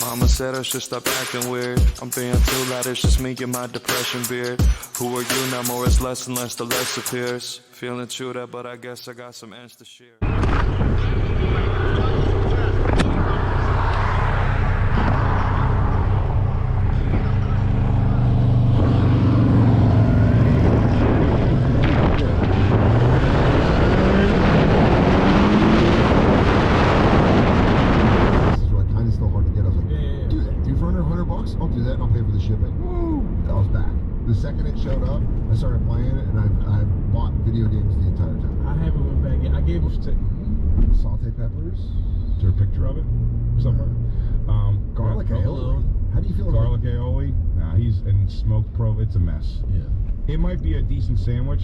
Mama said I should stop acting weird. I'm being too loud, it's just me and my depression beard. Who are you now? More is less and less, the less appears. Feeling true that, but I guess I got some ends to share. I'll do that and I'll pay for the shipping. Woo! I was back. The second it showed up, I started playing it and I've bought video games the entire time. I haven't went back yet. I gave it Saute peppers. Is there a picture of it somewhere? Garlic aioli. How do you feel garlic about aioli? Nah, he's in smoked pro. It's a mess. Yeah. It might be a decent sandwich.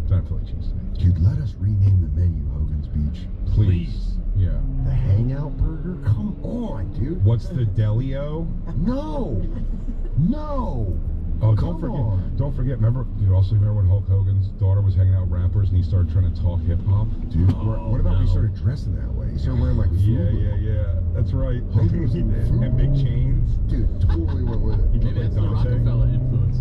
Don't Philly cheesesteak. Dude, let us rename the menu Hogan's Beach. Please. Yeah. The Hangout Burger? Come on, dude. What's the Delio? No. No. Oh, Come on. Don't forget. Remember? You also remember when Hulk Hogan's daughter was hanging out with rappers and he started trying to talk hip hop? Dude, what about we started dressing that way? He started wearing like Yeah. That's right. Hogan was in FUBU. And big chains. Dude, totally went with it. He Maybe looked that's like the Dante. Rockefeller influence.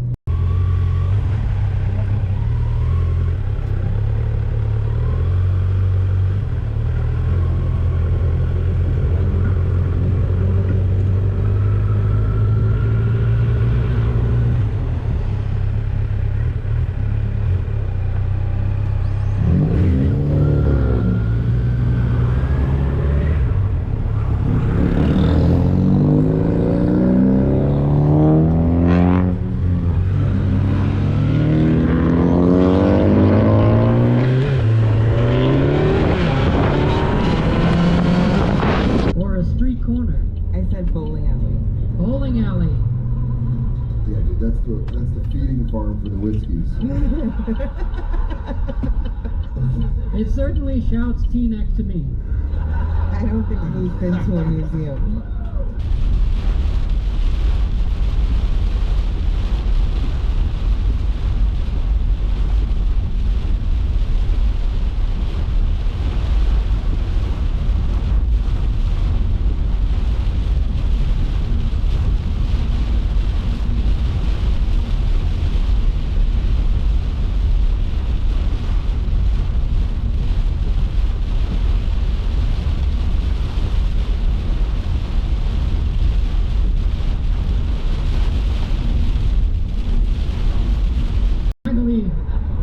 That's the feeding farm for the whiskeys. It certainly shouts T-neck to me. I don't think we've been to a museum.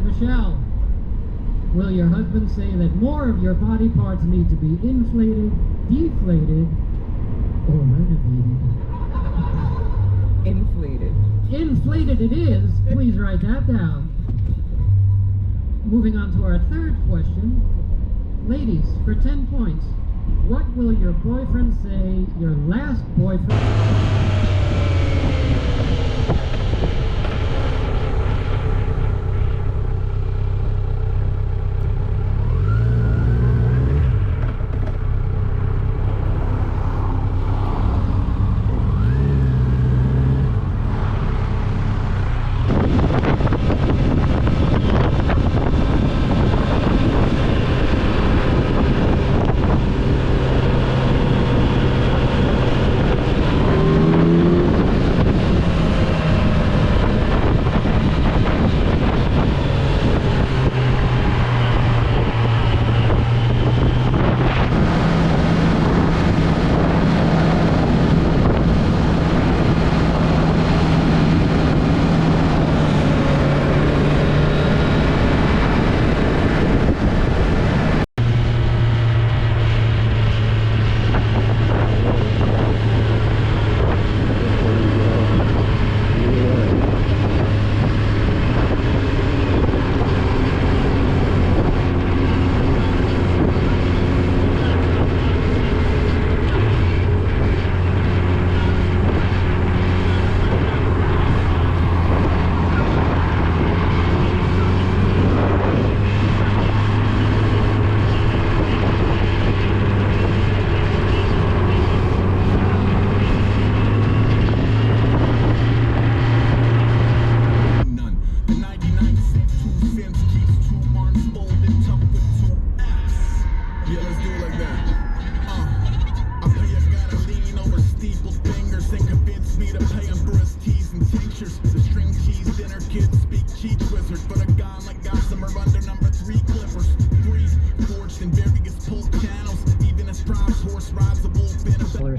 Michelle, will your husband say that more of your body parts need to be inflated, deflated, or renovated? Inflated. Inflated it is. Please write that down. Moving on to our third question. Ladies, for 10 points, what will your boyfriend say your last boyfriend...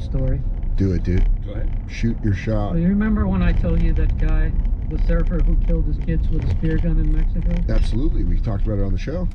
story. Do it, dude. Go ahead. Shoot your shot. Well, you remember when I told you that guy, the surfer who killed his kids with a spear gun in Mexico? Absolutely. We talked about it on the show.